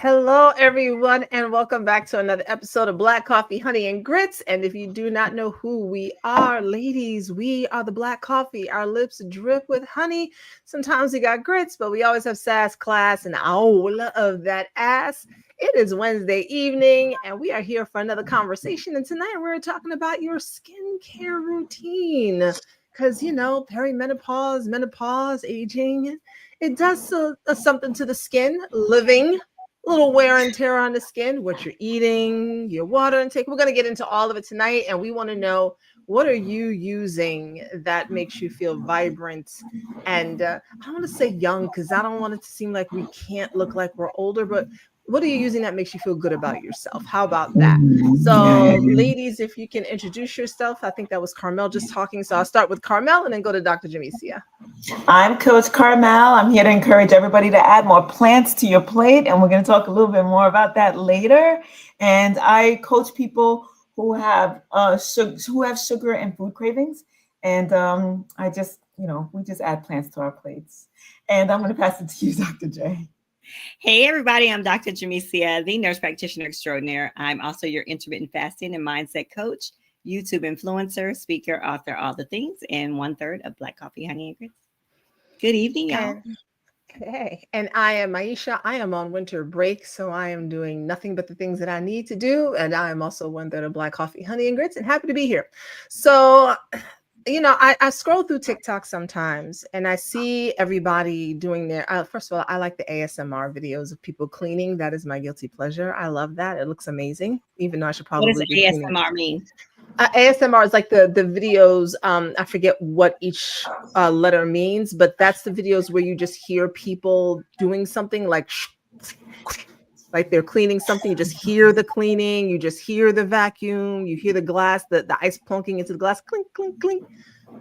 Hello, everyone, and welcome back to another episode of Black Coffee, Honey, and Grits. And if you do not know who we are, ladies, we are the black coffee. Our lips drip with honey. Sometimes we got grits, but we always have sass, class, and all of that ass. It is Wednesday evening, and we are here for another conversation. And tonight we're talking about your skincare routine. Because, perimenopause, menopause, aging, it does something to the skin, living little wear and tear on the skin, what you're eating, your water intake. We're going to get into all of it tonight. And we want to know, what are you using that makes you feel vibrant? And I want to say young because I don't want it to seem like we can't look like we're older, but what are you using that makes you feel good about yourself? How about that? So, ladies, if you can introduce yourself, I think that was Carmel just talking. So I'll start with Carmel and then go to Dr. Jamesia. I'm Coach Carmel. I'm here to encourage everybody to add more plants to your plate, and we're going to talk a little bit more about that later. And I coach people who have sugar and food cravings, and we just add plants to our plates. And I'm going to pass it to you, Dr. J. Hey, everybody, I'm Dr. Jamesia, the nurse practitioner extraordinaire. I'm also your intermittent fasting and mindset coach, YouTube influencer, speaker, author, all the things, and 1/3 of Black Coffee, Honey, and Grits. Good evening, y'all. Okay. And I am Aisha. I am on winter break, so I am doing nothing but the things that I need to do. And I am also 1/3 of Black Coffee, Honey, and Grits, and happy to be here. So, I scroll through TikTok sometimes and I see everybody doing their, first of all, I like the ASMR videos of people cleaning. That is my guilty pleasure. I love that. It looks amazing, even though I should probably What does be cleaning. ASMR mean? ASMR is like the videos. I forget what each letter means, but that's the videos where you just hear people doing something like they're cleaning something. You just hear the cleaning, you just hear the vacuum, you hear the glass, the ice plunking into the glass, clink, clink, clink.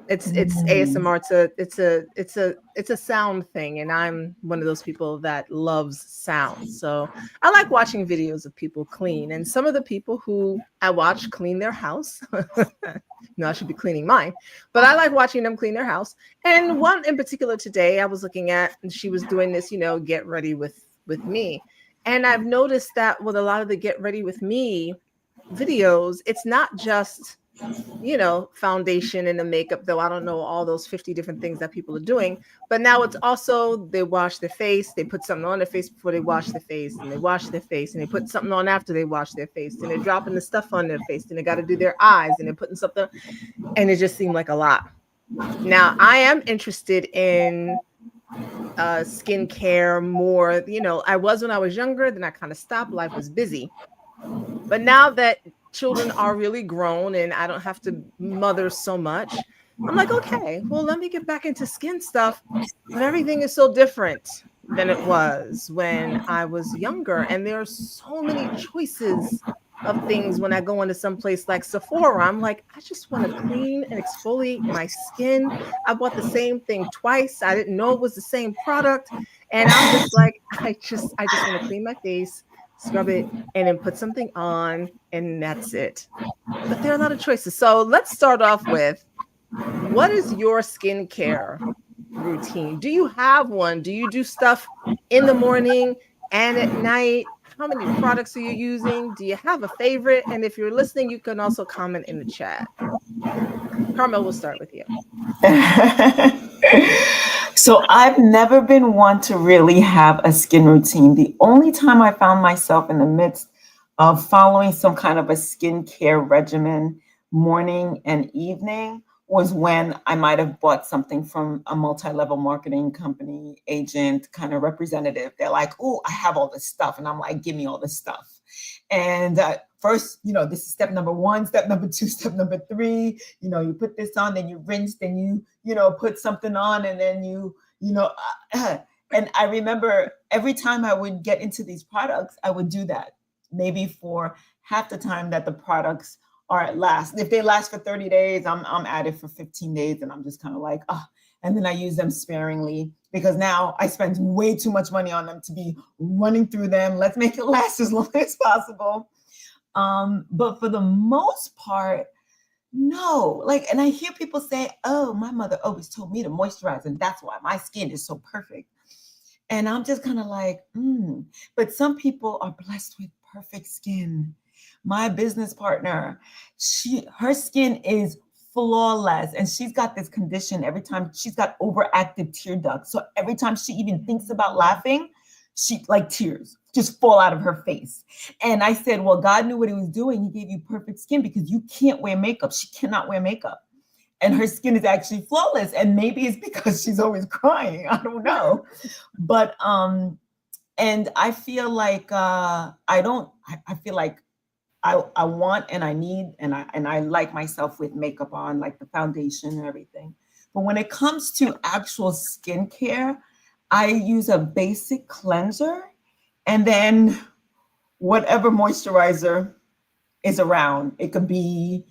It's ASMR. It's a sound thing, and I'm one of those people that loves sound. So I like watching videos of people clean, and some of the people who I watch clean their house. I should be cleaning mine, but I like watching them clean their house. And one in particular today, I was looking at, and she was doing this, get ready with me. And I've noticed that with a lot of the get ready with me videos, it's not just foundation and the makeup, though I don't know all those 50 different things that people are doing. But now it's also they wash their face, they put something on their face before they wash their face, and they wash their face, and they put something on after they wash their face, and they're dropping the stuff on their face, and they got to do their eyes, and they're putting something, and it just seemed like a lot. Now I am interested in skincare more. I was when I was younger, then I kind of stopped. Life was busy. But now that children are really grown and I don't have to mother so much, I'm like, okay, well, let me get back into skin stuff. But everything is so different than it was when I was younger. And there are so many choices of things when I go into some place like Sephora. I'm like, I just want to clean and exfoliate my skin. I bought the same thing twice. I didn't know it was the same product. And I'm just like, I just want to clean my face, scrub it, and then put something on, and that's it. But there are a lot of choices. So let's start off with, what is your skincare routine? Do you have one? Do you do stuff in the morning and at night? How many products are you using? Do you have a favorite? And if you're listening, you can also comment in the chat. Carmel, we'll start with you. So I've never been one to really have a skin routine. The only time I found myself in the midst of following some kind of a skincare regimen, morning and evening, was when I might have bought something from a multi-level marketing company, agent, kind of representative. They're like, oh, I have all this stuff. And I'm like, give me all this stuff. And first, this is step number 1, step number 2, step number 3. You put this on, then you rinse, then you put something on, and then and I remember every time I would get into these products, I would do that maybe for half the time that the products are at last. If they last for 30 days, I'm at it for 15 days, and I'm just kind of like, and then I use them sparingly because now I spend way too much money on them to be running through them. Let's make it last as long as possible. But for the most part, no. And I hear people say, oh, my mother always told me to moisturize, and that's why my skin is so perfect. And I'm just kind of like, But some people are blessed with perfect skin. My business partner, her skin is flawless, and she's got this condition. Every time she's got overactive tear ducts, so every time she even thinks about laughing, she like tears just fall out of her face. And I said, well, God knew what he was doing. He gave you perfect skin because you can't wear makeup. She cannot wear makeup. And her skin is actually flawless. And maybe it's because she's always crying. I don't know. But and I feel like I feel like I want and I need and I like myself with makeup on, like the foundation and everything. But when it comes to actual skincare, I use a basic cleanser and then whatever moisturizer is around. It could be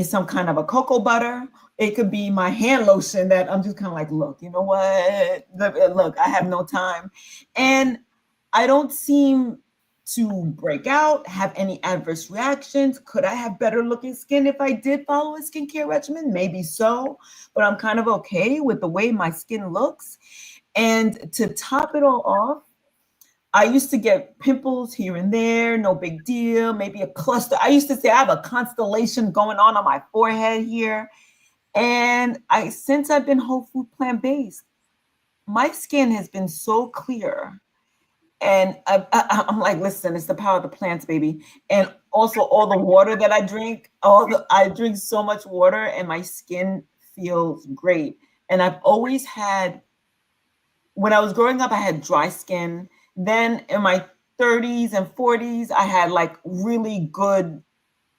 some kind of a cocoa butter. It could be my hand lotion that I'm just kind of like, look, you know what? Look, I have no time. And I don't seem to break out, have any adverse reactions. Could I have better looking skin if I did follow a skincare regimen? Maybe so, but I'm kind of okay with the way my skin looks. And to top it all off, I used to get pimples here and there, no big deal, maybe a cluster. I used to say I have a constellation going on my forehead here. And since I've been whole food plant-based, my skin has been so clear. And I'm like, listen, it's the power of the plants, baby. And also all the water that I drink, I drink so much water and my skin feels great. And I've always had, when I was growing up, I had dry skin. Then in my 30s and 40s, I had like really good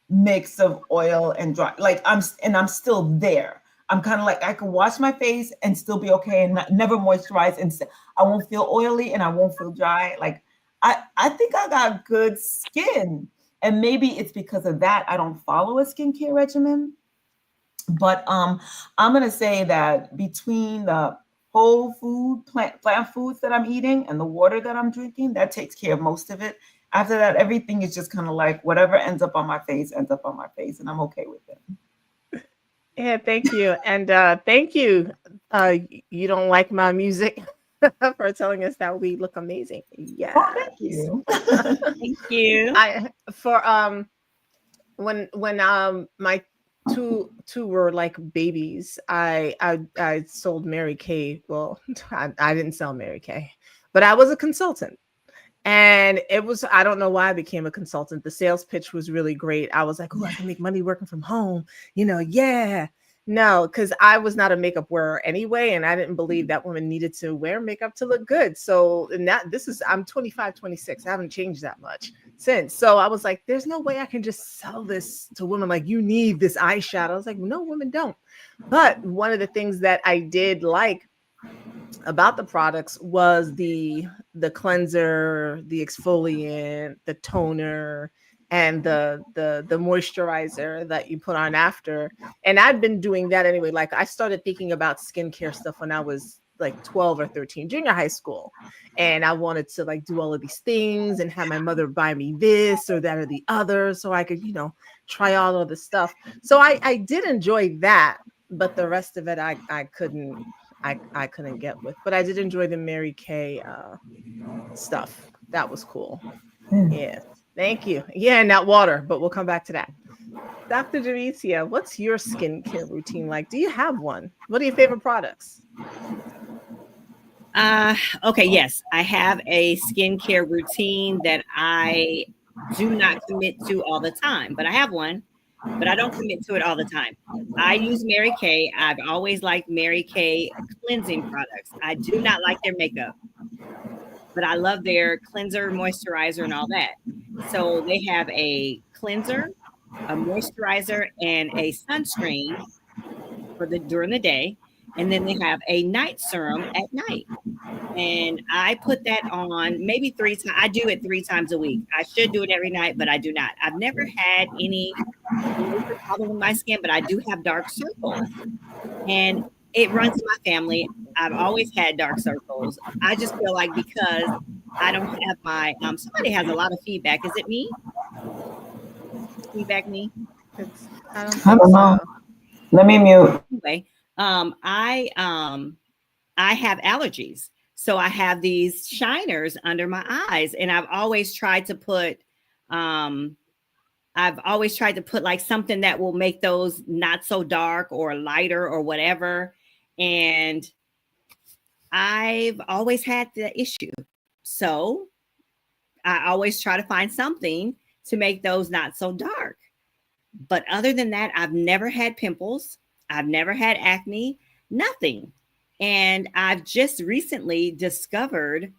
mix of oil and dry. Like I'm still there. I'm kind of like, I can wash my face and still be okay and never moisturize, and I won't feel oily and I won't feel dry. Like I think I got good skin, and maybe it's because of that I don't follow a skincare regimen. But I'm gonna say that between the whole food, plant foods that I'm eating and the water that I'm drinking, that takes care of most of it. After that, everything is just kind of like whatever ends up on my face, ends up on my face, and I'm okay with it. Yeah, thank you. And thank you. You don't like my music for telling us that we look amazing. Yeah. Oh, thank you. Thank you. When my two were like babies, I sold Mary Kay. Well, I didn't sell Mary Kay, but I was a consultant. And it was, I don't know why I became a consultant. The sales pitch was really great. I was like, oh, I can make money working from home. Yeah. No, because I was not a makeup wearer anyway. And I didn't believe that women needed to wear makeup to look good. So, I'm 25, 26. I haven't changed that much since. So I was like, there's no way I can just sell this to women. Like, you need this eyeshadow. I was like, no, women don't. But one of the things that I did like about the products was the cleanser, the exfoliant, the toner, and the moisturizer that you put on after. And I've been doing that anyway. Like, I started thinking about skincare stuff when I was like 12 or 13, junior high school. And I wanted to like do all of these things and have my mother buy me this or that or the other so I could, try all of the stuff. So I did enjoy that, but the rest of it I couldn't get with. But I did enjoy the Mary Kay stuff. That was cool. Yeah. Thank you. Yeah, and that water, but we'll come back to that. Dr. Jamesia, what's your skincare routine like? Do you have one? What are your favorite products? Okay, yes. I have a skincare routine that I do not commit to all the time, but I have one. But I don't commit to it all the time. I use Mary Kay. I've always liked Mary Kay cleansing products. I do not like their makeup, but I love their cleanser, moisturizer, and all that. So they have a cleanser, a moisturizer, and a sunscreen during the day. And then they have a night serum at night. And I put that on maybe 3 times. I do it 3 times a week. I should do it every night, but I do not. I've never had any problem with my skin, but I do have dark circles. And it runs in my family. I've always had dark circles. I just feel like because I don't have my, somebody has a lot of feedback. Is it me? Feedback me? I don't know. Let me mute. Anyway, I have allergies. So I have these shiners under my eyes, and I've always tried to put like something that will make those not so dark or lighter or whatever. And I've always had the issue. So I always try to find something to make those not so dark. But other than that, I've never had pimples. I've never had acne, nothing. And I've just recently discovered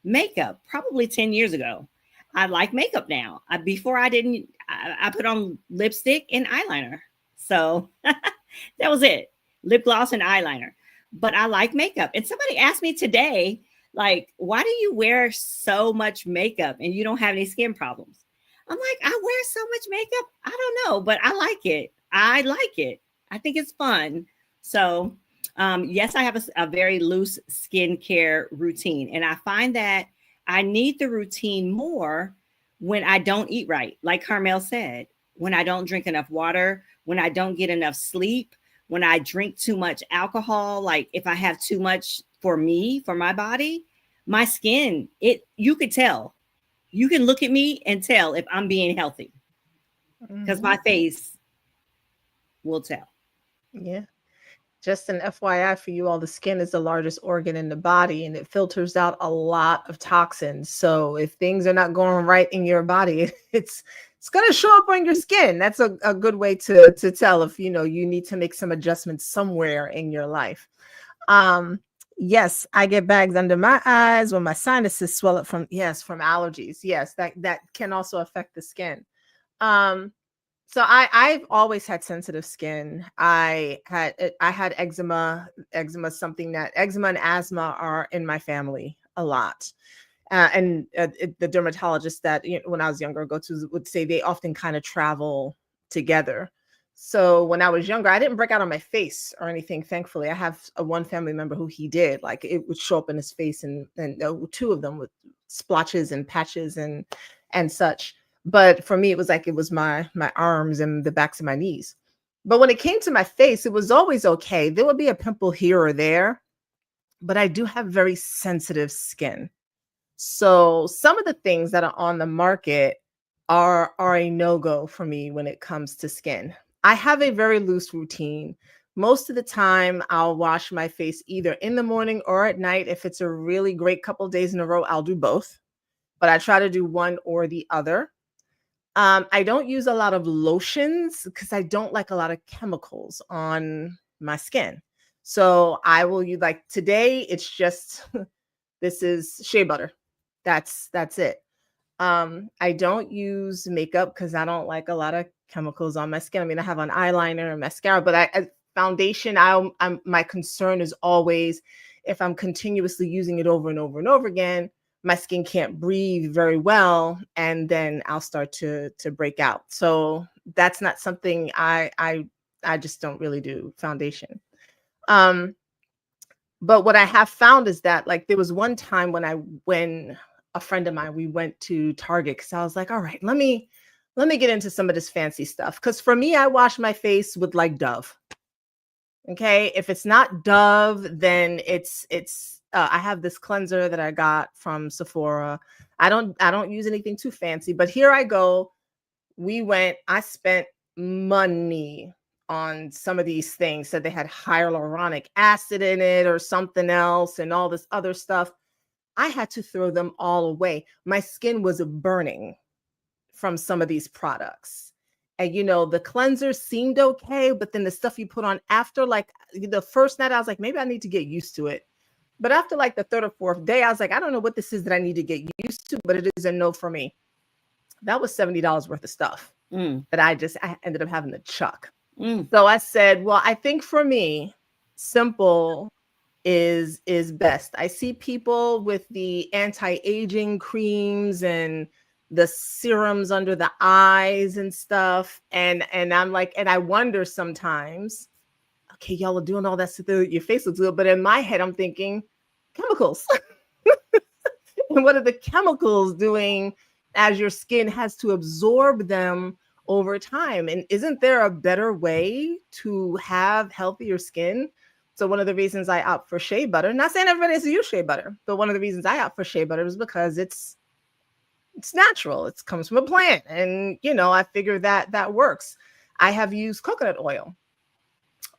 makeup, probably 10 years ago. I like makeup now. Before I didn't, I put on lipstick and eyeliner. So that was it. Lip gloss and eyeliner. But I like makeup. And somebody asked me today, like, why do you wear so much makeup and you don't have any skin problems? I'm like, I wear so much makeup. I don't know, but I like it. I like it. I think it's fun. So, yes, I have a very loose skincare routine. And I find that I need the routine more when I don't eat right. Like Carmel said, when I don't drink enough water, when I don't get enough sleep, when I drink too much alcohol, like if I have too much for me, for my body, my skin, you could tell. You can look at me and tell if I'm being healthy because my face will tell. Yeah. Just an FYI for you all, the skin is the largest organ in the body and it filters out a lot of toxins. So if things are not going right in your body, it's going to show up on your skin. That's a good way to tell if, you need to make some adjustments somewhere in your life. Yes, I get bags under my eyes when my sinuses swell up from allergies. Yes, that can also affect the skin. So I've always had sensitive skin. I had eczema. Eczema is something that eczema and asthma are in my family a lot. And the dermatologist that when I was younger go to would say they often kind of travel together. So when I was younger, I didn't break out on my face or anything. Thankfully, I have one family member who he did. Like it would show up in his face, and two of them with splotches and patches and such. But for me, it was my arms and the backs of my knees. But when it came to my face, it was always okay. There would be a pimple here or there, but I do have very sensitive skin. So some of the things that are on the market are a no-go for me when it comes to skin. I have a very loose routine. Most of the time, I'll wash my face either in the morning or at night. If it's a really great couple of days in a row, I'll do both. But I try to do one or the other. I don't use a lot of lotions because I don't like a lot of chemicals on my skin. So I will use, like today, it's just, this is shea butter. That's it. I don't use makeup because I don't like a lot of chemicals on my skin. I mean, I have an eyeliner and mascara, but foundation, my concern is always if I'm continuously using it over and over and over again, my skin can't breathe very well, and then I'll start to break out. So that's not something I just don't really do foundation. But what I have found is that, like, there was one time when a friend of mine, we went to Target because I was like, all right, let me get into some of this fancy stuff. Because for me, I wash my face with like Dove. Okay, if it's not Dove, then it's I have this cleanser that I got from Sephora. I don't use anything too fancy, but here I go. I spent money on some of these things. Said they had hyaluronic acid in it or something else and all this other stuff. I had to throw them all away. My skin was burning from some of these products. And, the cleanser seemed okay, but then the stuff you put on after, like the first night, I was like, maybe I need to get used to it. But after like the third or fourth day, I was like, I don't know what this is that I need to get used to, but it is a no for me. That was $70 worth of stuff that I ended up having to chuck. So I said, well, I think for me, simple is best. I see people with the anti-aging creams and the serums under the eyes and stuff. And I'm like, and I wonder sometimes, okay, y'all are doing all that so your face looks good. But in my head, I'm thinking chemicals. And what are the chemicals doing as your skin has to absorb them over time? And isn't there a better way to have healthier skin So one of the reasons I opt for shea butter, not saying everybody has to use shea butter, but one of the reasons I opt for shea butter is because it's natural. It comes from a plant, and I figure that works. I have used coconut oil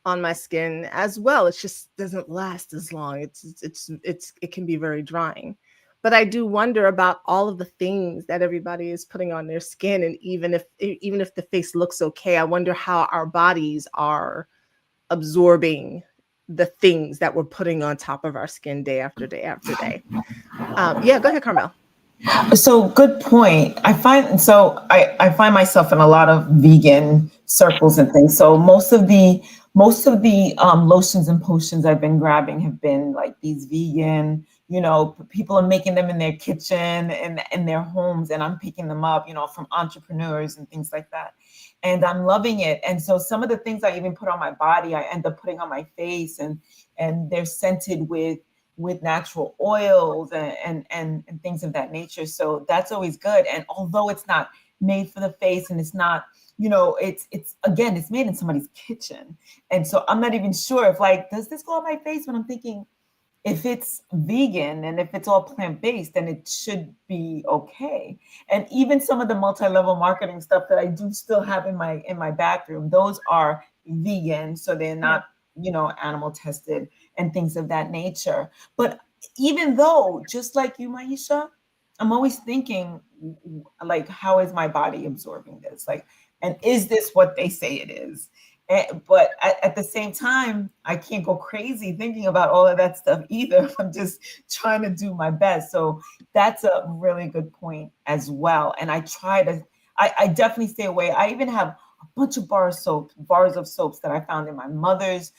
on my skin as well. It just doesn't last as long. It can be very drying. But I do wonder about all of the things that everybody is putting on their skin, and even if the face looks okay, I wonder how our bodies are absorbing the things that we're putting on top of our skin day after day after day. Yeah, go ahead, Carmel. So good point. I find myself in a lot of vegan circles and things. So most of the lotions and potions I've been grabbing have been like these vegan. People are making them in their kitchen and in their homes, and I'm picking them up, from entrepreneurs and things like that. And I'm loving it. And so some of the things I even put on my body, I end up putting on my face, and they're scented with natural oils and things of that nature. So that's always good. And although it's not made for the face, and it's not, it's made in somebody's kitchen. And so I'm not even sure if does this go on my face? When I'm thinking, if it's vegan and if it's all plant-based, then it should be okay. And even some of the multi-level marketing stuff that I do still have in my bathroom, those are vegan. So they're not, animal tested and things of that nature. But even though, just like you, Maisha, I'm always thinking, how is my body absorbing this? And is this what they say it is? But at the same time, I can't go crazy thinking about all of that stuff either. I'm just trying to do my best. So that's a really good point as well. And I definitely stay away. I even have a bunch of bars of soaps that I found in my mother's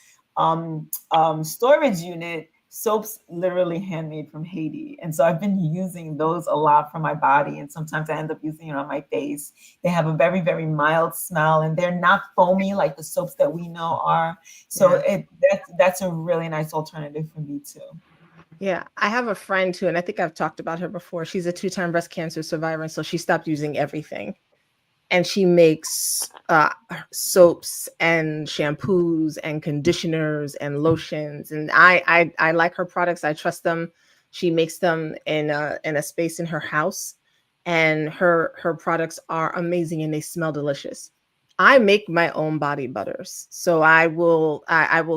storage unit, soaps literally handmade from Haiti. And so I've been using those a lot for my body. And sometimes I end up using it on my face. They have a very, very mild smell, and they're not foamy like the soaps that we know are. So that's a really nice alternative for me too. Yeah, I have a friend too, and I think I've talked about her before. She's a 2-time breast cancer survivor, and so she stopped using everything. And she makes soaps and shampoos and conditioners and lotions. And I like her products. I trust them. She makes them in a space in her house, and her products are amazing, and they smell delicious. I make my own body butters. So I will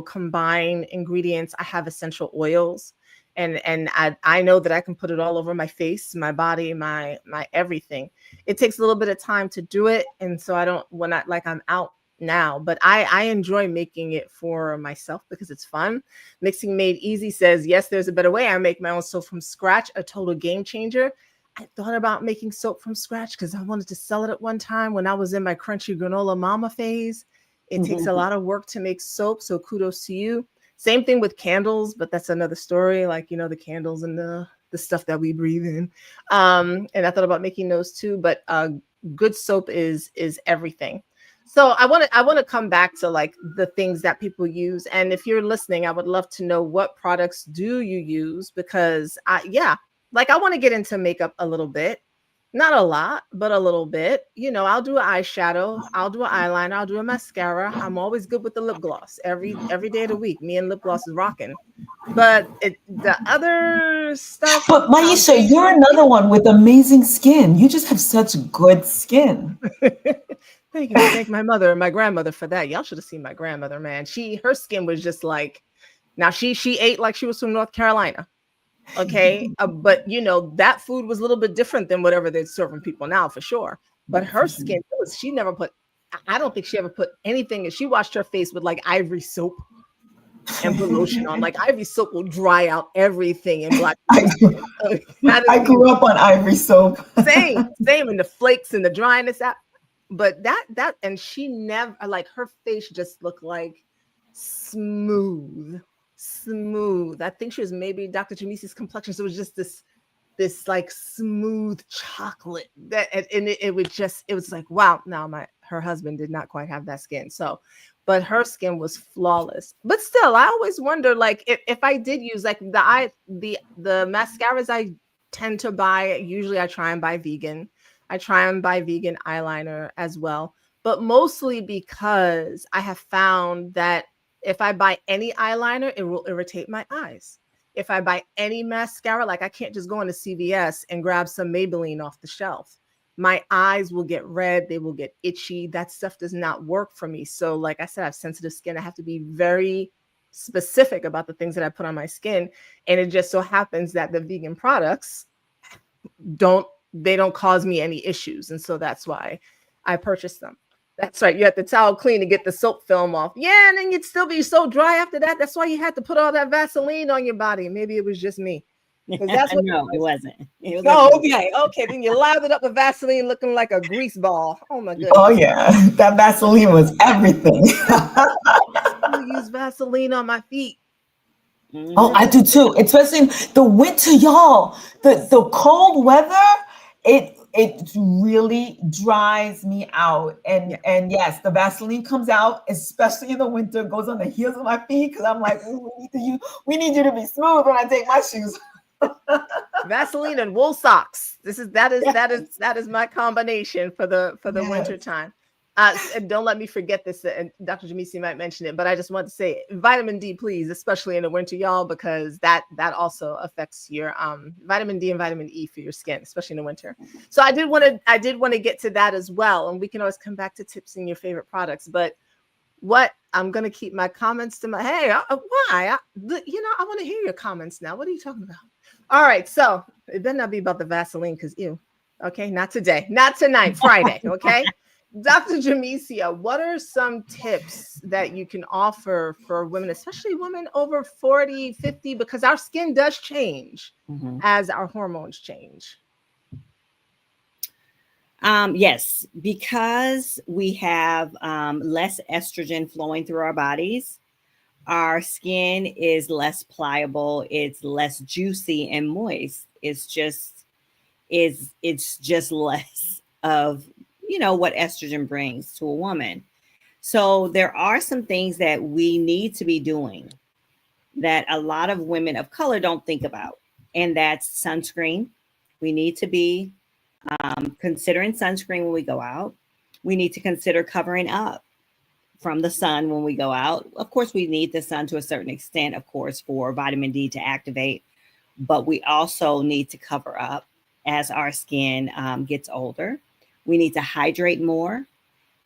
combine ingredients. I have essential oils. And I know that I can put it all over my face, my body, my everything. It takes a little bit of time to do it. And so I'm out now, but I enjoy making it for myself because it's fun. Mixing Made Easy says, yes, there's a better way. I make my own soap from scratch, a total game changer. I thought about making soap from scratch because I wanted to sell it at one time when I was in my crunchy granola mama phase. It takes a lot of work to make soap. So kudos to you. Same thing with candles, but that's another story. The candles and the stuff that we breathe in. And I thought about making those too, but good soap is everything. So I want to come back to the things that people use. And if you're listening, I would love to know, what products do you use? Because I want to get into makeup a little bit. Not a lot, but a little bit. I'll do an eyeshadow, I'll do an eyeliner, I'll do a mascara. I'm always good with the lip gloss. Every day of the week, me and lip gloss is rocking. But the other stuff. But Maisha, you're another one with amazing skin. You just have such good skin. Thank you. Thank my mother and my grandmother for that. Y'all should have seen my grandmother, man. Her skin was just now she ate like she was from North Carolina. Okay. But that food was a little bit different than whatever they're serving people now, for sure. But her skin, I don't think she ever put anything, and she washed her face with Ivory soap and put lotion on. Ivory soap will dry out everything in black. I grew up on Ivory soap. Same, and the flakes and the dryness out. But that, and she never, her face just looked smooth. I think she was maybe Dr. Jamisi's complexion. So it was just this smooth chocolate it was wow. Now her husband did not quite have that skin. So, but her skin was flawless. But still, I always wonder, if I did use the mascaras I tend to buy, usually I try and buy vegan. I try and buy vegan eyeliner as well, but mostly because I have found that If I buy any eyeliner, it will irritate my eyes. If I buy any mascara, like I can't just go into CVS and grab some Maybelline off the shelf. My eyes will get red, they will get itchy. That stuff does not work for me. So, like I said, I have sensitive skin. I have to be very specific about the things that I put on my skin. And it just so happens that the vegan products don't cause me any issues. And so that's why I purchased them. That's right. You have to towel clean to get the soap film off. Yeah, and then you'd still be so dry after that. That's why you had to put all that Vaseline on your body. Maybe it was just me. That's what No, it wasn't. It was Oh, okay. Okay. Then you lathered up the Vaseline looking like a grease ball. Oh my goodness. Oh yeah, that Vaseline was everything. I use Vaseline on my feet. Oh, I do too. Especially the winter, y'all. The cold weather, it really dries me out. And yes, the Vaseline comes out, especially in the winter, goes on the heels of my feet because I'm like, ooh, we need you to be smooth when I take my shoes. Vaseline and wool socks. That is my combination for the winter time. And don't let me forget this. And Dr. Jamisi might mention it, but I just want to say vitamin D, please, especially in the winter, y'all, because that also affects your vitamin D and vitamin E for your skin, especially in the winter. So I did want to get to that as well, and we can always come back to tips in your favorite products. But what I'm going to keep my comments to my why? I want to hear your comments now. What are you talking about? All right, so it better not be about the Vaseline because okay, not today, not tonight, Friday, okay. Dr. Jamesia, what are some tips that you can offer for women, especially women over 40, 50, because our skin does change as our hormones change? Yes, because we have less estrogen flowing through our bodies, our skin is less pliable, it's less juicy and moist. It's just less of what estrogen brings to a woman. So there are some things that we need to be doing that a lot of women of color don't think about, and that's sunscreen. We need to be considering sunscreen when we go out. We need to consider covering up from the sun when we go out. Of course, we need the sun to a certain extent, of course, for vitamin D to activate, but we also need to cover up as our skin gets older. We need to hydrate more.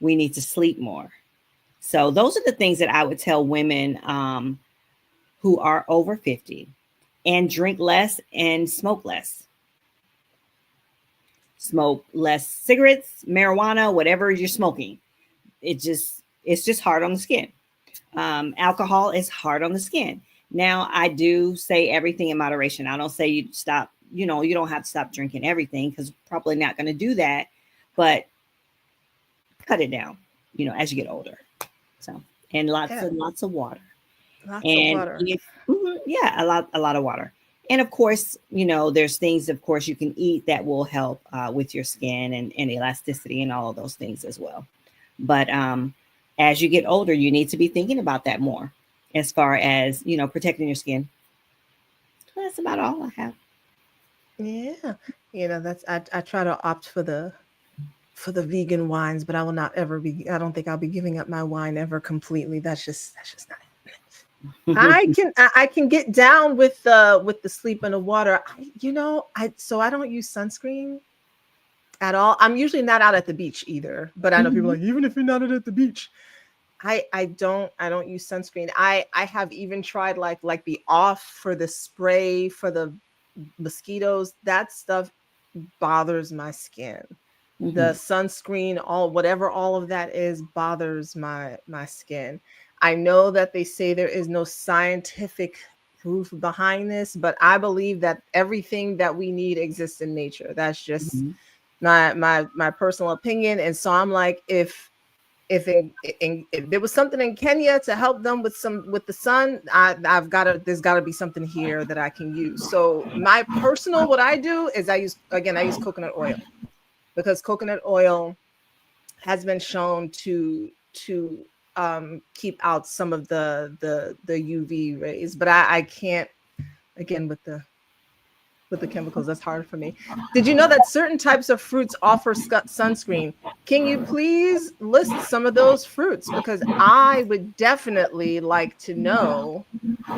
We need to sleep more. So those are the things that I would tell women who are over 50, and drink less and smoke less. Smoke less cigarettes, marijuana, whatever you're smoking. It's just hard on the skin. Alcohol is hard on the skin. Now, I do say everything in moderation. I don't say you stop, you don't have to stop drinking everything, because probably not going to do that, but cut it down, as you get older. So, and lots of water. Lots of water. A lot of water. And of course, there's things, of course, you can eat that will help with your skin and elasticity and all of those things as well. But as you get older, you need to be thinking about that more as far as, protecting your skin. That's about all I have. Yeah. That's, I try to opt for the vegan wines, but I will not ever be, I don't think I'll be giving up my wine ever completely. That's just not it. I can get down with the sleep and the water. I don't use sunscreen at all. I'm usually not out at the beach either, but I know people are like, even if you're not out at the beach, I don't use sunscreen. I have even tried like the off for the spray for the mosquitoes. That stuff bothers my skin. The sunscreen, whatever all of that is, bothers my skin. I know that they say there is no scientific proof behind this, but I believe that everything that we need exists in nature. That's just my personal opinion. And so I'm like, if there was something in Kenya to help them with the sun, there's gotta be something here that I can use. So my personal, what I do is I use coconut oil, because coconut oil has been shown to keep out some of the UV rays. But I can't, again, with the with the chemicals. That's hard for me. Did you know that certain types of fruits offer sunscreen? Can you please list some of those fruits? Because I would definitely like to know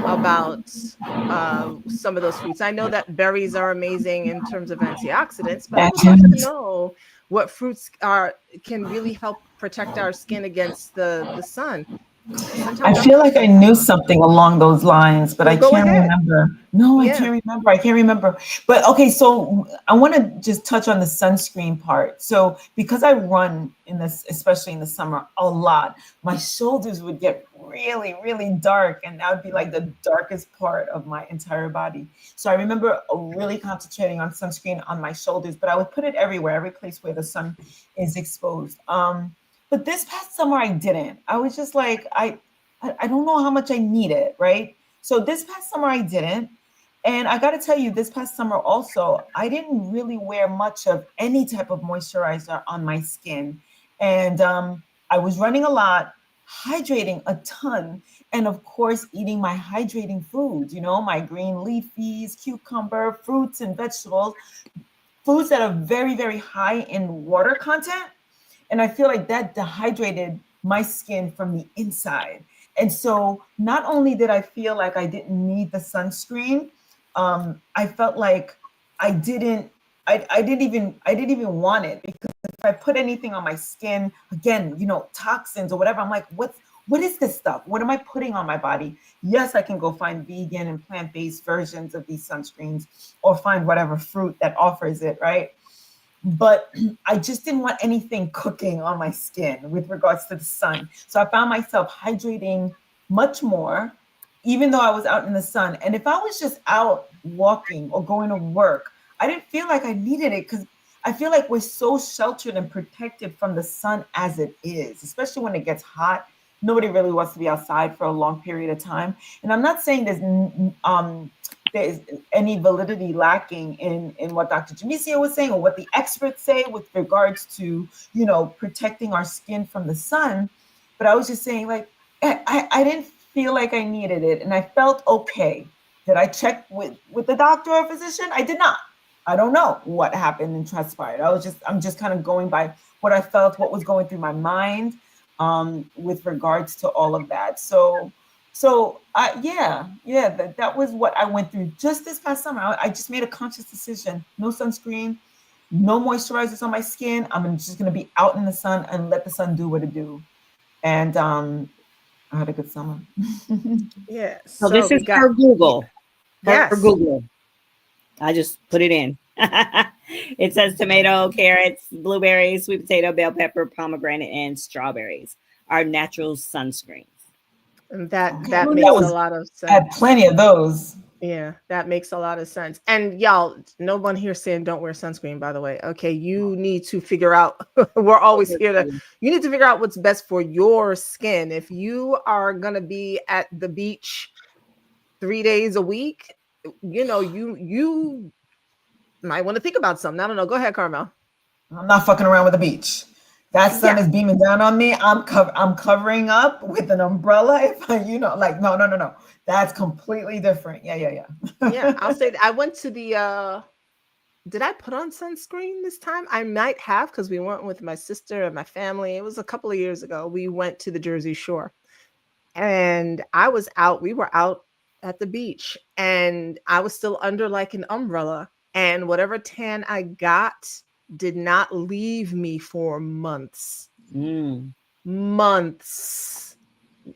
about some of those fruits. I know that berries are amazing in terms of antioxidants, but I would love to know what fruits can really help protect our skin against the sun. I feel like I knew something along those lines, but I Go can't ahead. remember. No, I Yeah. can't remember. I can't remember. But okay, so I want to just touch on the sunscreen part. So because I run in this, especially in the summer, a lot, my shoulders would get really, really dark, and that would be like the darkest part of my entire body. So I remember really concentrating on sunscreen on my shoulders, but I would put it everywhere, every place where the sun is exposed. But this past summer, I didn't. I was just like, I don't know how much I need it, right? So this past summer, I didn't. And I got to tell you, this past summer also, I didn't really wear much of any type of moisturizer on my skin. And I was running a lot, hydrating a ton, and of course, eating my hydrating foods, my green leafies, cucumber, fruits and vegetables, foods that are very, very high in water content. And I feel like that dehydrated my skin from the inside. And so not only did I feel like I didn't need the sunscreen, I felt like I didn't even want it, because if I put anything on my skin, again, toxins or whatever, I'm like, what is this stuff? What am I putting on my body? Yes, I can go find vegan and plant-based versions of these sunscreens, or find whatever fruit that offers it, right? But I just didn't want anything cooking on my skin with regards to the sun. So I found myself hydrating much more, even though I was out in the sun. And if I was just out walking or going to work, I didn't feel like I needed it, because I feel like we're so sheltered and protected from the sun as it is, especially when it gets hot. Nobody really wants to be outside for a long period of time. And I'm not saying there's any validity lacking in what Dr. Jamesia was saying, or what the experts say with regards to, protecting our skin from the sun. But I was just saying, like, I didn't feel like I needed it. And I felt okay. Did I check with the doctor or physician? I did not. I don't know what happened and transpired. I'm just kind of going by what I felt, what was going through my mind with regards to all of that. So that was what I went through just this past summer. I just made a conscious decision: no sunscreen, no moisturizers on my skin. I'm just going to be out in the sun and let the sun do what it do. And I had a good summer. Yeah. So this is for Google. Yes. For Google. I just put it in. It says tomato, carrots, blueberries, sweet potato, bell pepper, pomegranate, and strawberries are natural sunscreens. And that Okay. makes a lot of sense. I had plenty of those. Yeah, that makes a lot of sense. And y'all, no one here saying don't wear sunscreen, by the way. Okay, you need to figure out, we're always here you need to figure out what's best for your skin. If you are going to be at the beach 3 days a week, you might want to think about something. I don't know. Go ahead, Carmel. I'm not fucking around with the beach. That sun is beaming down on me. I'm covering up with an umbrella. If I, no. That's completely different. Yeah. Yeah, I'll say that. I went to the did I put on sunscreen this time? I might have, because we went with my sister and my family. It was a couple of years ago. We went to the Jersey Shore, and we were out at the beach, and I was still under like an umbrella, and whatever tan I got did not leave me for months. Months,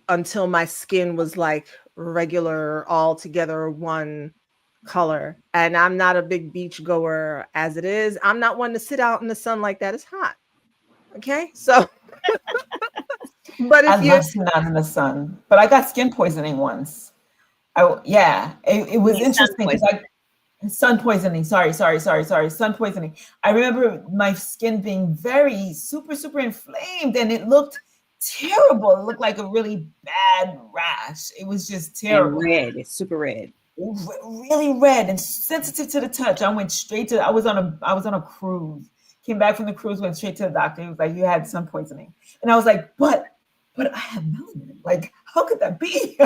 until my skin was like regular, all together one color. And I'm not a big beach goer as it is. I'm not one to sit out in the sun like that. It's hot. Okay. So, but if I love sitting out in the sun, but I got skin poisoning once. It was interesting because sun poisoning. Sorry. Sun poisoning. I remember my skin being very super inflamed, and it looked terrible. It looked like a really bad rash. It was just terrible. And red. It's super red. Really red and sensitive to the touch. I went straight to. I was on a cruise. Came back from the cruise, went straight to the doctor. He was like, "You had sun poisoning," and I was like, "But I have melanin. Like, how could that be?"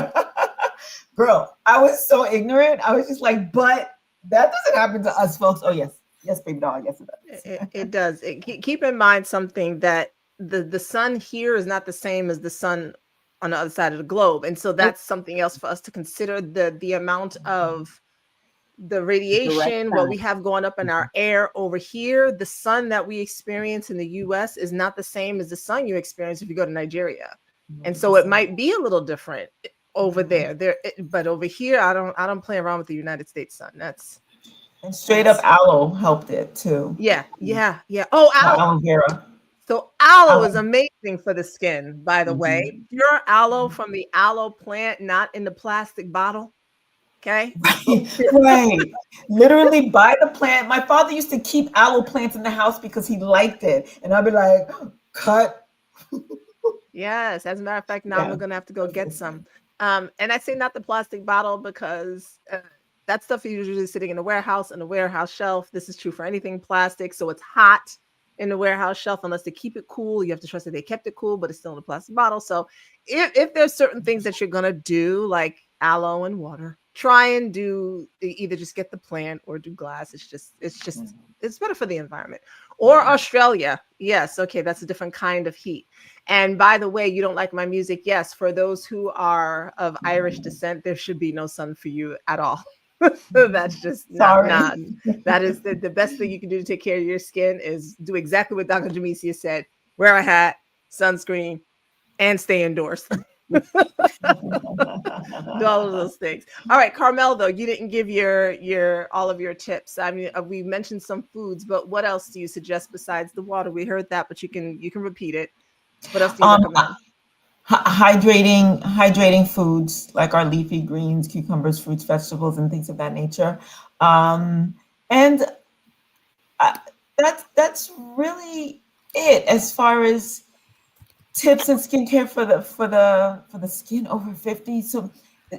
Girl, I was so ignorant. I was just like, "But That doesn't happen to us, folks. Oh yes, baby doll. Yes, it does. It does. Keep in mind something, that the sun here is not the same as the sun on the other side of the globe, and so that's something else for us to consider. The amount of the radiation, what we have going up in our air over here, the sun that we experience in the US is not the same as the sun you experience if you go to Nigeria. And so it might be a little different over there. But over here, I don't play around with the United States sun. And straight up aloe helped it too. Yeah. Oh, Aloe vera. So aloe is amazing for the skin, by the way. Pure aloe from the aloe plant, not in the plastic bottle. Okay. Right. Literally buy the plant. My father used to keep aloe plants in the house because he liked it. And I'd be like, cut. Yes. As a matter of fact, now we're going to have to go get some. And I say not the plastic bottle because that stuff is usually sitting in the warehouse, on the warehouse shelf. This is true for anything plastic. So it's hot in the warehouse shelf unless they keep it cool. You have to trust that they kept it cool, but it's still in a plastic bottle. So if there's certain things that you're going to do, like aloe and water, try and do either just get the plant or do glass. It's better for the environment. Or Australia. Yes. Okay. That's a different kind of heat. And by the way, you don't like my music. Yes. For those who are of Irish descent, there should be no sun for you at all. That's just not that is the best thing you can do to take care of your skin is do exactly what Dr. Jamesia said. Wear a hat, sunscreen, and stay indoors. Do all of those things. All right, Carmel, though, you didn't give your all of your tips. I mean, we mentioned some foods, but what else do you suggest besides the water? We heard that, but you can repeat it. What else do you recommend? Hydrating foods like our leafy greens, cucumbers, fruits, vegetables, and things of that nature. And that's really it as far as tips and skincare for the skin over 50. So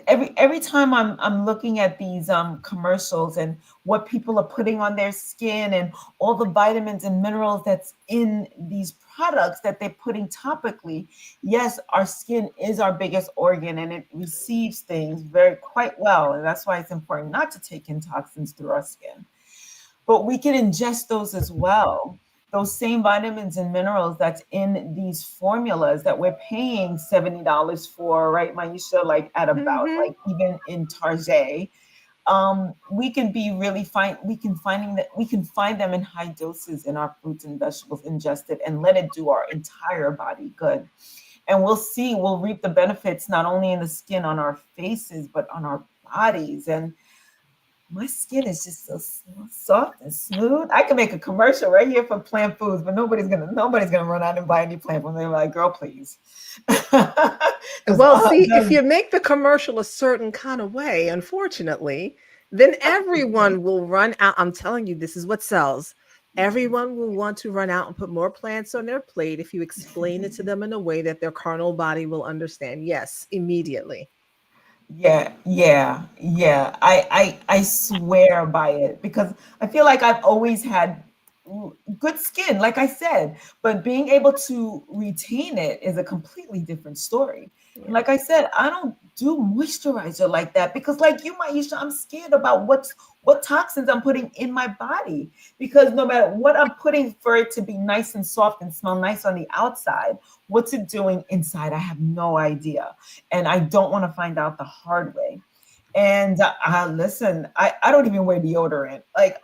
every time I'm looking at these commercials and what people are putting on their skin and all the vitamins and minerals that's in these products that they're putting topically, yes, our skin is our biggest organ and it receives things quite well. And that's why it's important not to take in toxins through our skin. But we can ingest those as well. Those same vitamins and minerals that's in these formulas that we're paying $70 for, right, Maisha? Like at about like even in Target, we can be really fine. We can find them in high doses in our fruits and vegetables ingested and let it do our entire body good. And we'll reap the benefits not only in the skin on our faces, but on our bodies. And my skin is just so soft and smooth. I can make a commercial right here for plant foods, but nobody's gonna run out and buy any plant foods. They're like, girl, please. Well, see, if you make the commercial a certain kind of way, unfortunately, then everyone will run out. I'm telling you, this is what sells. Everyone will want to run out and put more plants on their plate if you explain it to them in a way that their carnal body will understand. Yes, immediately. Yeah. I swear by it because I feel like I've always had good skin, like I said, but being able to retain it is a completely different story. Yeah. Like I said, I don't do moisturizer like that because, like you, Maisha, I'm scared about what toxins I'm putting in my body because no matter what I'm putting for it to be nice and soft and smell nice on the outside, what's it doing inside? I have no idea. And I don't want to find out the hard way. And listen, I don't even wear deodorant. Like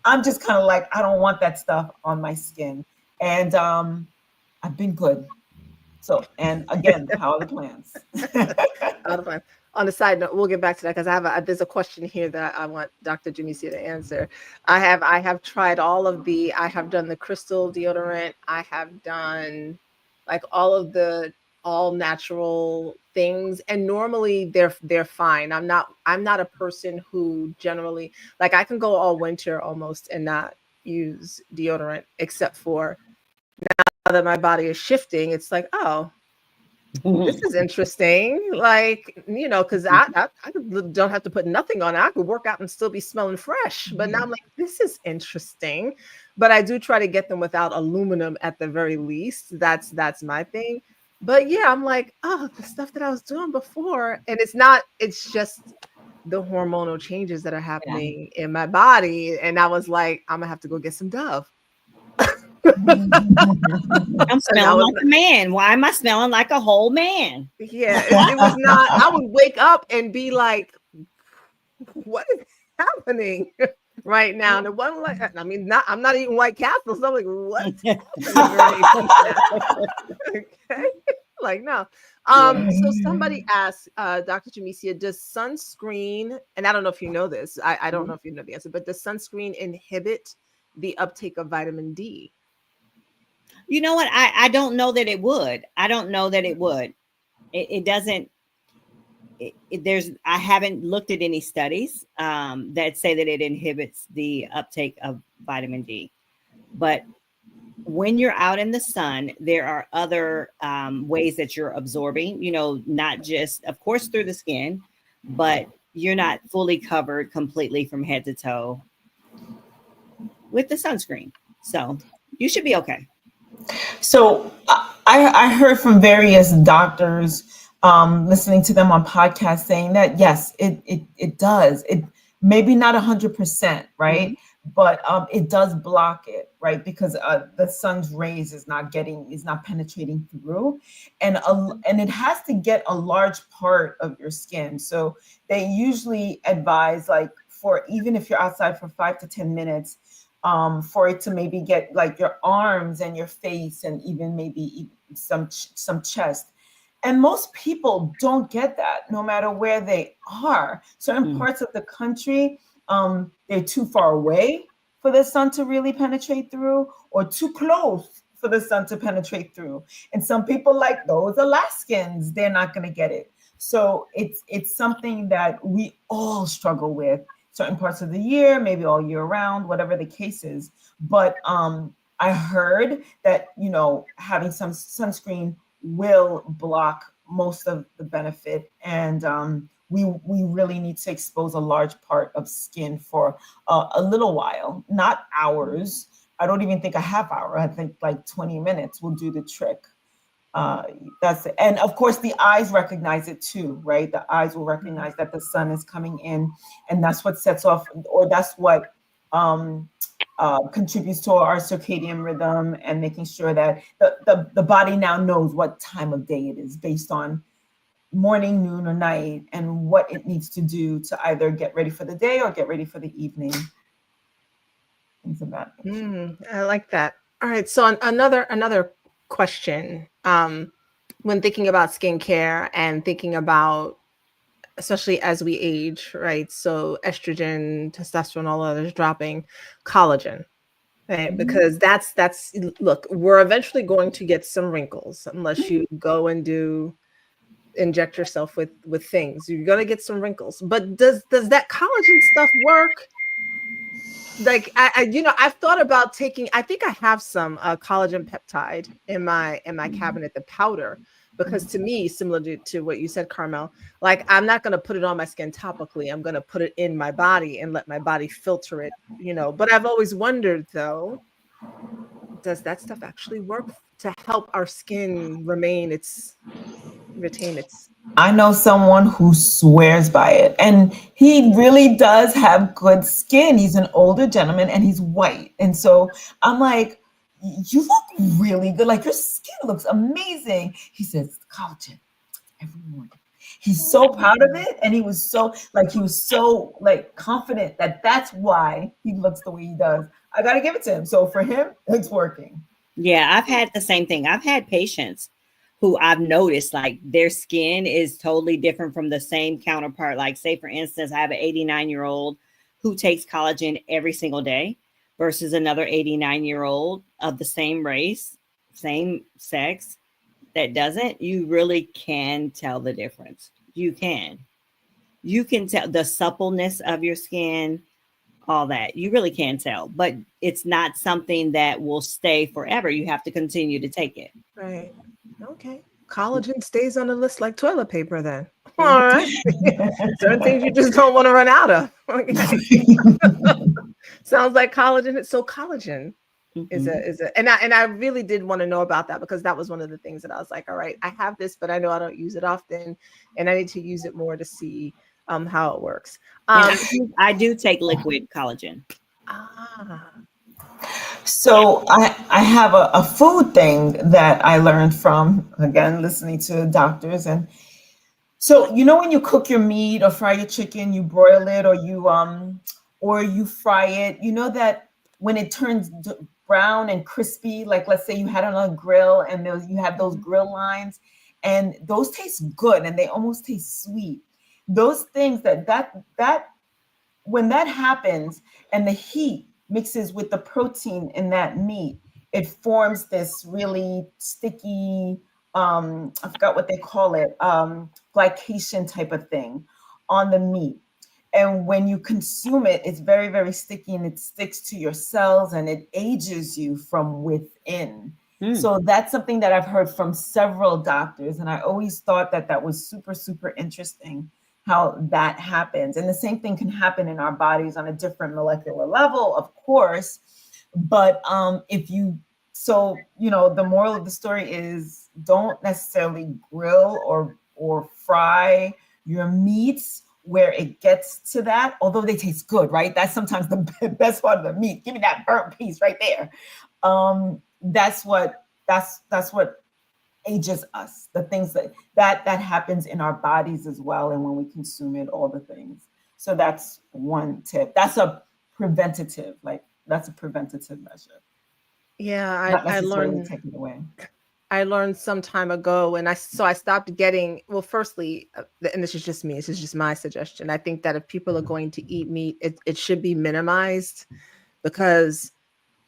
I'm just kind of like, I don't want that stuff on my skin. And I've been good. So, and again, how are the plans? On the side note, we'll get back to that because there's a question here that I want Dr. Jamesia to answer. I have tried I have done the crystal deodorant. I have done like all of the all natural things, and normally they're fine. I'm not a person who generally, like, I can go all winter almost and not use deodorant, except for now that my body is shifting. It's like, oh, this is interesting. Like, you know, because I don't have to put nothing on it. I could work out and still be smelling fresh. But now I'm like, this is interesting. But I do try to get them without aluminum at the very least. That's my thing. But yeah, I'm like, oh, the stuff that I was doing before. And it's the hormonal changes that are happening in my body. And I was like, I'm gonna have to go get some Dove. I'm smelling like a man. Why am I smelling like a whole man? Yeah, it was not. I would wake up and be like, what is happening right now? And it wasn't like, I mean, I'm not eating White Castle, so I'm like, what's happening right now? Okay. Like, no. So somebody asked, Dr. Jamesia, does sunscreen, and I don't know if you know this, I don't know if you know the answer, but does sunscreen inhibit the uptake of vitamin D? You know what? I don't know that it would. I don't know that it would. It doesn't. I haven't looked at any studies that say that it inhibits the uptake of vitamin D. But when you're out in the sun, there are other ways that you're absorbing, you know, not just, of course, through the skin, but you're not fully covered completely from head to toe with the sunscreen. So you should be okay. So I heard from various doctors, listening to them on podcasts, saying that yes, it does. It maybe not 100%, right? Mm-hmm. But it does block it, right? Because the sun's rays is not penetrating through, and it has to get a large part of your skin. So they usually advise, like, for even if you're outside for 5 to 10 minutes. For it to maybe get like your arms and your face and even maybe some chest. And most people don't get that no matter where they are. Certain parts of the country, they're too far away for the sun to really penetrate through, or too close for the sun to penetrate through. And some people, like those Alaskans, they're not going to get it. So it's something that we all struggle with. Certain parts of the year, maybe all year round, whatever the case is. But I heard that, you know, having some sunscreen will block most of the benefit. And we really need to expose a large part of skin for a little while, not hours. I don't even think a half hour. I think like 20 minutes will do the trick. That's it. And of course the eyes recognize it too, right? The eyes will recognize that the sun is coming in, and that's what sets off, or that's what contributes to our circadian rhythm, and making sure that the body now knows what time of day it is based on morning, noon, or night, and what it needs to do to either get ready for the day or get ready for the evening. Things of that nature. I like that. All right, so another question, when thinking about skincare and thinking about, especially as we age, right? So estrogen, testosterone, all others dropping, collagen, right? Because that's look, we're eventually going to get some wrinkles unless you go and inject yourself with things. You're gonna get some wrinkles. But does that collagen stuff work? Like I've thought about taking. I think I have some collagen peptide in my cabinet, the powder, because to me, similar to what you said, Carmel, like I'm not going to put it on my skin topically. I'm going to put it in my body and let my body filter it. You know, but I've always wondered though, does that stuff actually work to help our skin retain its? I know someone who swears by it, and he really does have good skin. He's an older gentleman and he's white. And so I'm like, you look really good. Like your skin looks amazing. He says, collagen every morning. He's so proud of it. And he was so confident that that's why he looks the way he does. I got to give it to him. So for him, it's working. Yeah, I've had the same thing. I've had patients who I've noticed like their skin is totally different from the same counterpart. Like say, for instance, I have an 89-year-old who takes collagen every single day versus another 89-year-old of the same race, same sex that doesn't. You really can tell the difference. You can tell the suppleness of your skin, all that. You really can tell, but it's not something that will stay forever. You have to continue to take it. Right. Okay. Collagen stays on the list like toilet paper then. All right. Certain things you just don't want to run out of. Okay. Sounds like collagen. So collagen is a and I really did want to know about that, because that was one of the things that I was like, all right, I have this, but I know I don't use it often, and I need to use it more to see how it works. And I do take liquid collagen. Ah, So I have a food thing that I learned from, again, listening to doctors. And so, you know, when you cook your meat or fry your chicken, you broil it or you fry it, you know that when it turns brown and crispy, like let's say you had it on a grill and you have those grill lines, and those taste good and they almost taste sweet. Those things that when that happens and the heat mixes with the protein in that meat, it forms this really sticky, I forgot what they call it, glycation type of thing on the meat. And when you consume it, it's very, very sticky and it sticks to your cells and it ages you from within. So that's something that I've heard from several doctors. And I always thought that that was super, super interesting how that happens. And the same thing can happen in our bodies on a different molecular level, of course. But the moral of the story is don't necessarily grill or fry your meats where it gets to that, although they taste good, right? That's sometimes the best part of the meat. Give me that burnt piece right there. That's what ages us, the things that happens in our bodies as well, and when we consume it, all the things. So that's one tip. That's a preventative measure. yeah, Not I necessarily learned. take it away. I learned some time ago, and I stopped getting. Well, firstly, and this is just me. This is just my suggestion. I think that if people are going to eat meat, it should be minimized, because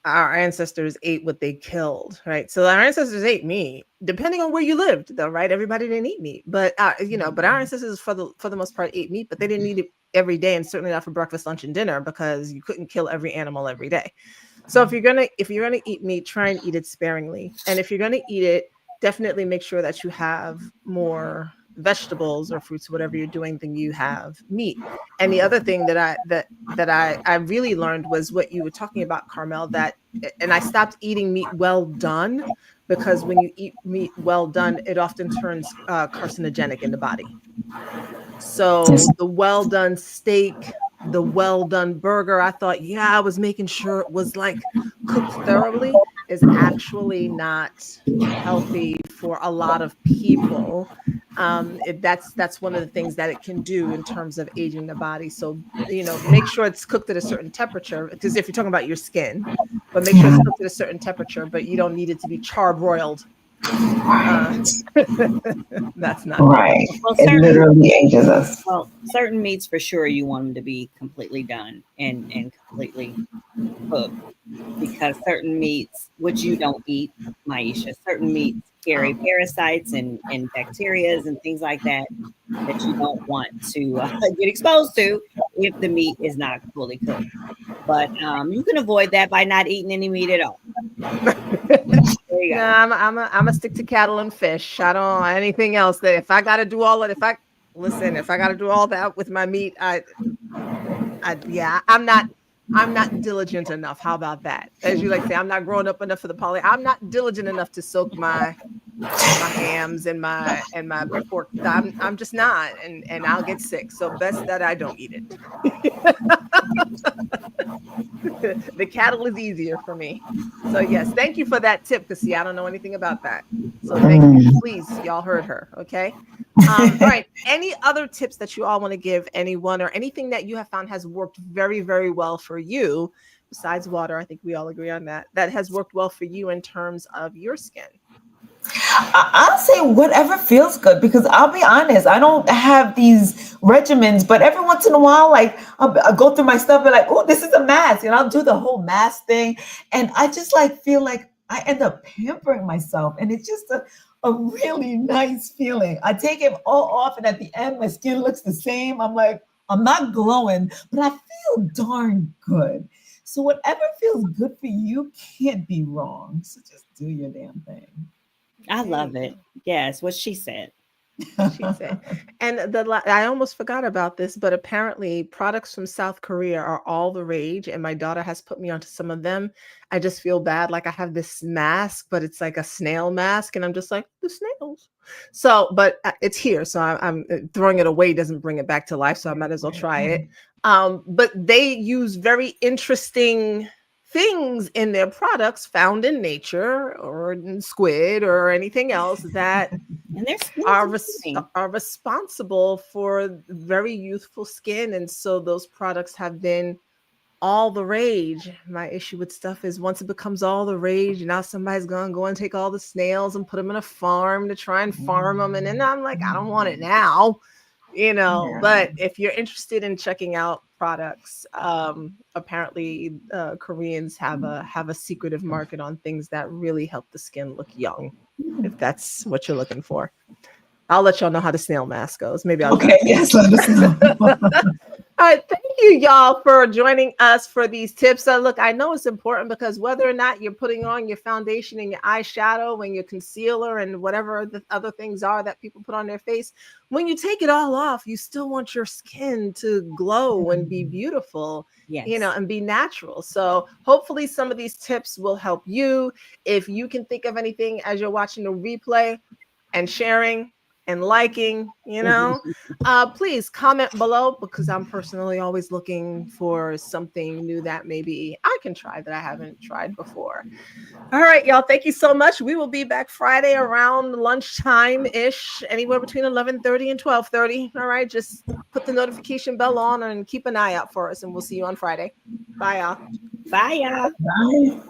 our ancestors ate what they killed, right? So our ancestors ate meat, depending on where you lived, though, right? Everybody didn't eat meat, but but our ancestors for the most part ate meat, but they didn't eat it every day, and certainly not for breakfast, lunch, and dinner, because you couldn't kill every animal every day. So if you're gonna eat meat, try and eat it sparingly, and if you're gonna eat it, definitely make sure that you have more vegetables or fruits, whatever you're doing, than you have meat. And the other thing that I really learned was what you were talking about, Carmel, and I stopped eating meat well done, because when you eat meat well done, it often turns carcinogenic in the body. So the well done steak, the well done burger, I thought, yeah, I was making sure it was like cooked thoroughly, is actually not healthy for a lot of people. That's one of the things that it can do in terms of aging the body. So, make sure it's cooked at a certain temperature, because if you're talking about your skin, but make sure it's cooked at a certain temperature, but you don't need it to be charbroiled. That's not Right. Well, It literally ages us. Well, certain meats for sure you want them to be completely done and completely cooked, because certain meats, which you don't eat, Maisha, certain meats carry parasites and bacterias and things like that you don't want to get exposed to if the meat is not fully cooked. But you can avoid that by not eating any meat at all. There you go. No, I'm a stick to cattle and fish. I don't anything else. That if I got to do all of, if I got to do all that with my meat, I'm not diligent enough. How about that? As you like to say, I'm not grown up enough for the poly. I'm not diligent enough to soak my hams and my pork. I'm just not, and I'll get sick. So best that I don't eat it. The cattle is easier for me. So yes, thank you for that tip, because see, I don't know anything about that. So thank you. Please, y'all heard her. Okay. All right. Any other tips that you all want to give anyone, or anything that you have found has worked very, very well for you besides water? I think we all agree on that. That has worked well for you in terms of your skin. I'll say whatever feels good, because I'll be honest, I don't have these regimens, but every once in a while, like I'll go through my stuff and like, oh, this is a mask, and I'll do the whole mask thing. And I just feel like I end up pampering myself, and it's just a really nice feeling. I take it all off, and at the end, my skin looks the same. I'm like, I'm not glowing, but I feel darn good. So whatever feels good for you can't be wrong. So just do your damn thing. I love it. Yes, what she said. She'd say. And I almost forgot about this, but apparently products from South Korea are all the rage, and my daughter has put me onto some of them. I just feel bad. Like I have this mask, but it's like a snail mask, and I'm just like, the snails. So, but it's here, so I'm throwing it away doesn't bring it back to life, so I might as well try it. But they use very interesting things in their products found in nature or in squid or anything else that And they're are responsible for very youthful skin. And so those products have been all the rage. My issue with stuff is once it becomes all the rage, now somebody's gonna go and take all the snails and put them in a farm to try and farm them. And then I'm like, I don't want it now. But if you're interested in checking out products, apparently Koreans have a secretive market on things that really help the skin look young, if that's what you're looking for. I'll let y'all know how the snail mask goes. Maybe I'll Yes, let us know. All right, thank you, y'all, for joining us for these tips. Look, I know it's important because whether or not you're putting on your foundation and your eyeshadow and your concealer and whatever the other things are that people put on their face, when you take it all off, you still want your skin to glow and be beautiful, and be natural. So hopefully some of these tips will help you. If you can think of anything as you're watching the replay and sharing and liking, please comment below, because I'm personally always looking for something new that maybe I can try that I haven't tried before. All right, y'all, thank you so much. We will be back Friday around lunchtime-ish, anywhere between 11:30 and 12:30. All right, just put the notification bell on and keep an eye out for us, and we'll see you on Friday. Bye, y'all. Bye, y'all. Bye.